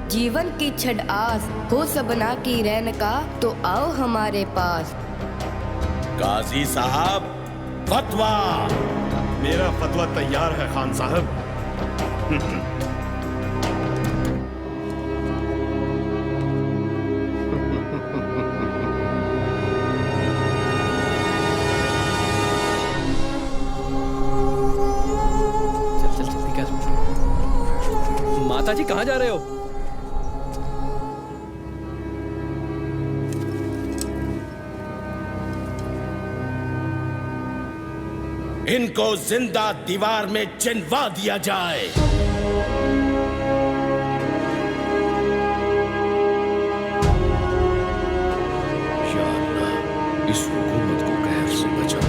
जीवन की छड़ आस हो सबना की रैन का, तो आओ हमारे पास। काजी साहब, फतवा। मेरा फतवा तैयार है खान साहब। माता जी कहाँ जा रहे हो? इनको जिंदा दीवार में चिनवा दिया जाए। या अल्लाह, इस हुकूमत को कहर से बचा।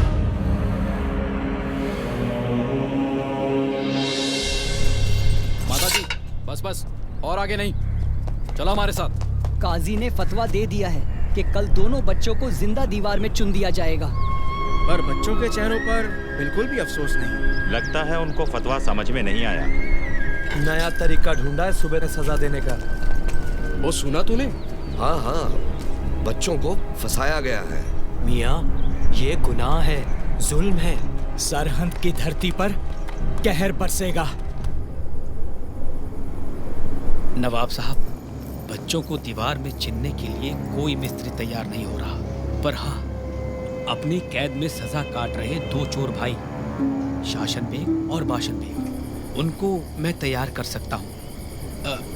माता जी बस बस, और आगे नहीं, चलो हमारे साथ। काजी ने फतवा दे दिया है कि कल दोनों बच्चों को जिंदा दीवार में चुन दिया जाएगा। पर बच्चों के चेहरों पर बिल्कुल भी अफसोस नहीं। लगता है उनको फतवा समझ में नहीं आया। नया तरीका ढूंढा है सुबह ने सजा देने का। वो सुना तूने? हाँ हाँ, बच्चों को फंसाया गया है। मियाँ, ये गुनाह है, जुल्म है। सरहद की धरती पर कहर बरसेगा। नवाब साहब, बच्चों को दीवार में चिनने के लिए कोई मिस्त्री तैयार नहीं हो रहा, पर हाँ, अपनी कैद में सजा काट रहे दो चोर भाई, शासन बेग और बाशन बेग, उनको मैं तैयार कर सकता हूँ।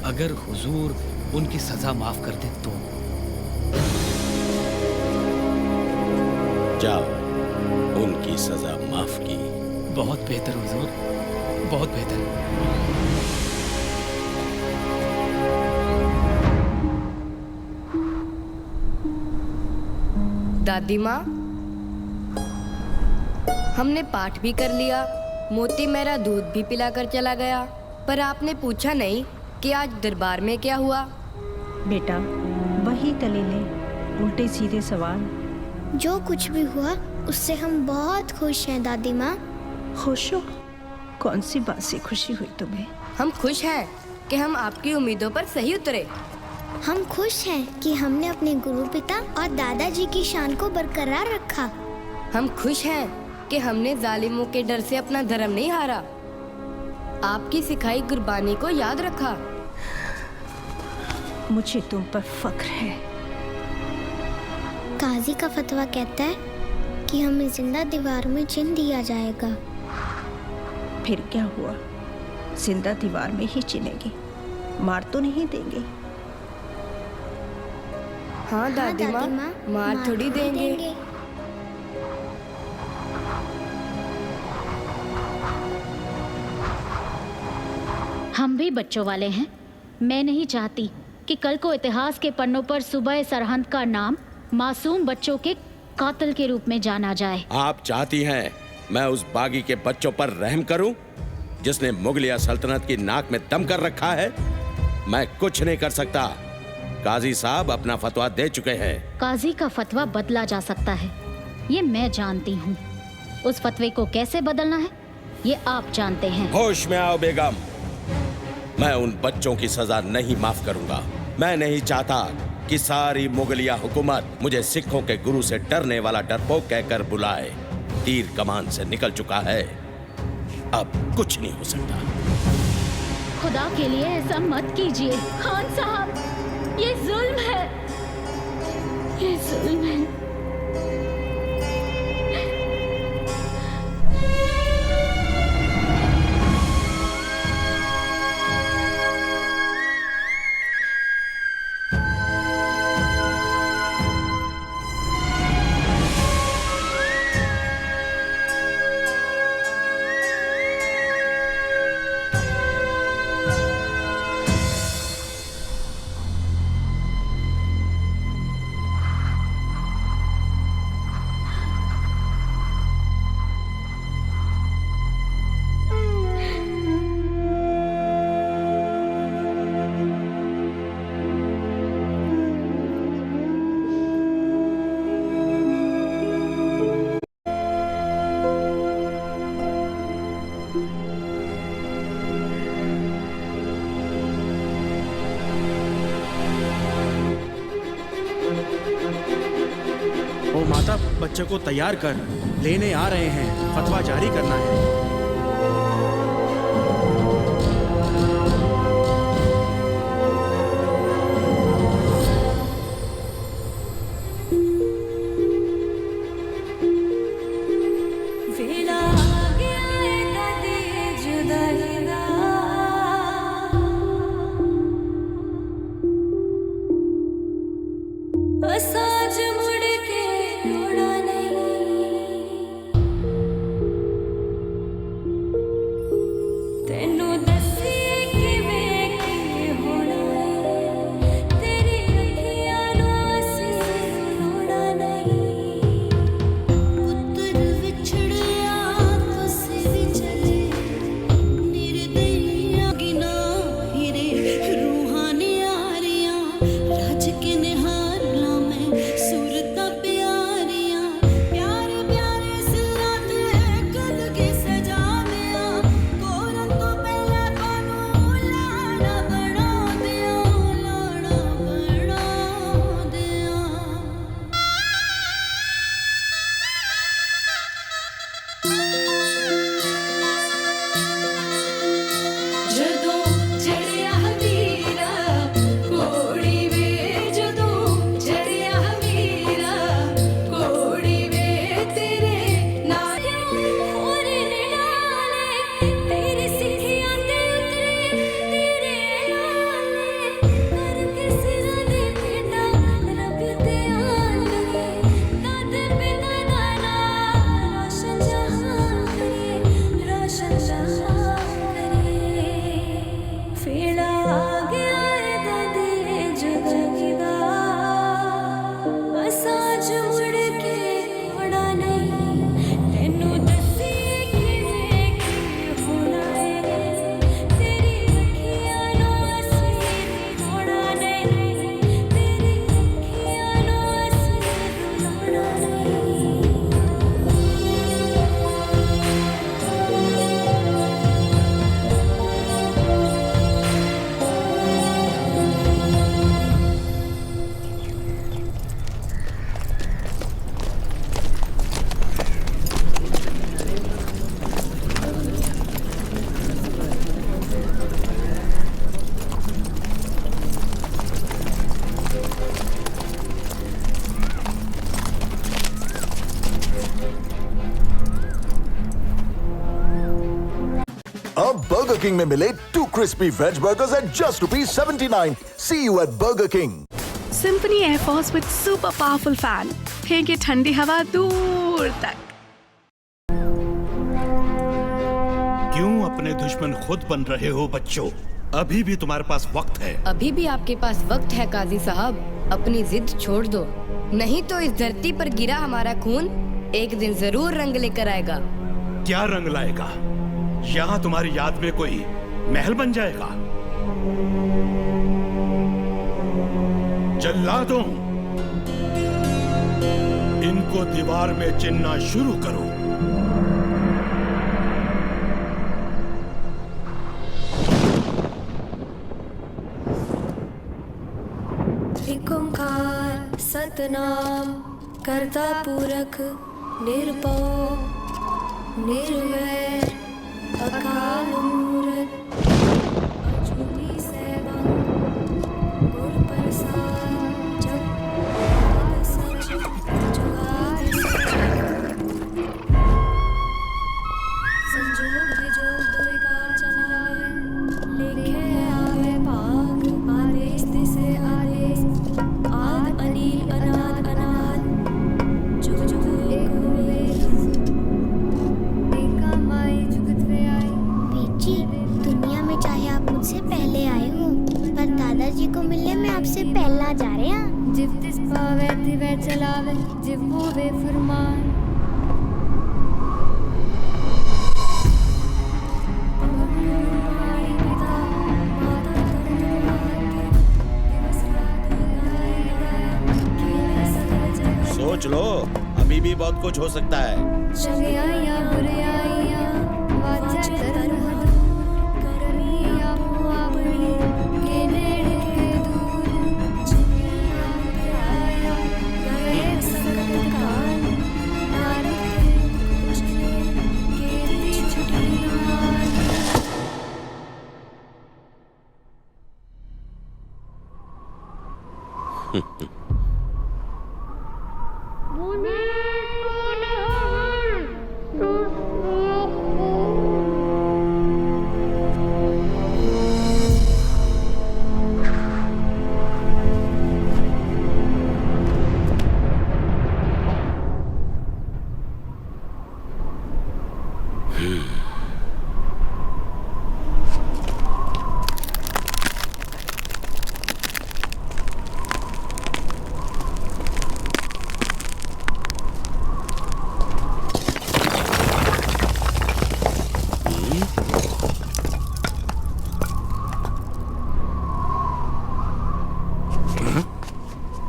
अगर हुजूर उनकी सजा माफ कर दे तो। जाओ, उनकी सजा माफ की। बहुत बेहतर हुजूर, बहुत बेहतर। दादी माँ, हमने पाठ भी कर लिया, मोती मेरा दूध भी पिलाकर चला गया, पर आपने पूछा नहीं कि आज दरबार में क्या हुआ। बेटा, वही दलीलें, उल्टे सीधे सवाल। जो कुछ भी हुआ उससे हम बहुत खुश हैं दादी माँ। खुश हो? कौन सी बात से खुशी हुई तुम्हें? हम खुश हैं कि हम आपकी उम्मीदों पर सही उतरे। हम खुश हैं कि हमने अपने गुरु पिता और दादाजी की शान को बरकरार रखा। हम खुश हैं कि हमने जालिमों के डर से अपना धर्म नहीं हारा, आपकी सिखाई कुर्बानी को याद रखा। मुझे तुम पर फख्र है। काजी का फतवा कहता है कि हमें जिंदा दीवार में चिन दिया जाएगा। फिर क्या हुआ? जिंदा दीवार में ही चिनेंगे, मार तो नहीं देंगे। हाँ दादी माँ, मार थोड़ी देंगे। हम भी बच्चों वाले हैं। मैं नहीं चाहती कि कल को इतिहास के पन्नों पर सुबह सरहद का नाम मासूम बच्चों के कातिल के रूप में जाना जाए। आप चाहती हैं मैं उस बागी के बच्चों पर रहम करूं, जिसने मुगलिया सल्तनत की नाक में दम कर रखा है? मैं कुछ नहीं कर सकता। काजी साहब अपना फतवा दे चुके हैं। काजी का फतवा बदला जा सकता है, ये मैं जानती हूँ। उस फतवे को कैसे बदलना है ये आप जानते हैं। होश में आओ बेगम, मैं उन बच्चों की सजा नहीं माफ करूंगा। मैं नहीं चाहता कि सारी मुगलिया हुकूमत मुझे सिखों के गुरु से डरने वाला डरपोक कहकर बुलाए। तीर कमान से निकल चुका है, अब कुछ नहीं हो सकता। खुदा के लिए ऐसा मत कीजिए खान साहब, ये जुल्म है, ये जुल्म है। बच्चों को तैयार कर लेने आ रहे हैं। फतवा जारी करना है। Burger King में मिले 2 crispy veg burgers at just ₹79. See you at Burger King. Symphony Air Force with super powerful fan. फेंके ठंडी हवा दूर तक। क्यों अपने दुश्मन खुद बन रहे हो बच्चों? अभी भी तुम्हारे पास वक्त है। अभी भी आपके पास वक्त है काजी साहब। अपनी जिद छोड़ दो, नहीं तो इस धरती पर गिरा हमारा खून एक दिन जरूर रंग लेकर आएगा। क्या रंग लाएगा? यहाँ तुम्हारी याद में कोई महल बन जाएगा। जल्लादों, इनको दीवार में चिन्हना शुरू करो। एक ओंकार सतनाम करता पुरख निर्भव निर्वैर अकाल मूरत अजूनी सेवक गुर प्रसाद जप सच जुगाद संजोग विजोग दुई काल चलावे लिखे आवे भाग आदेश दिसे आदेश आद अनील अनाद अनाद जुग जुग एक हुए एका माई जुगत वे आई। बेटी, दुनिया में चाहे आप मुझसे पहले आए हो, पर दादाजी को मिलने में आपसे पहला जा रहे हैं। जिव तिस पावे तिवे चलावे जिव होवे फरमान। सोच लो, अभी भी बहुत कुछ हो सकता है। चंगे आया बुरे आया वाचा तरन मधुर करनी आपो आपनी के नेड़ के दूर। चंगे आया गए संकट काल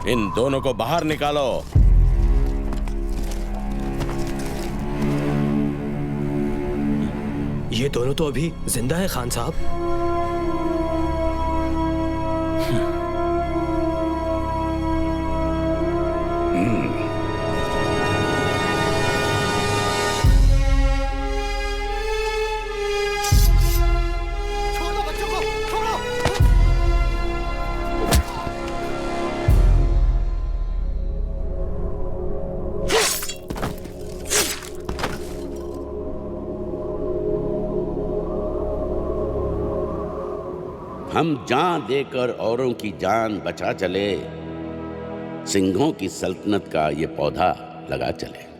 इन दोनों को बाहर निकालो। ये दोनों तो अभी जिंदा है खान साहब। हम जान देकर औरों की जान बचा चले, सिंहों की सल्तनत का ये पौधा लगा चले।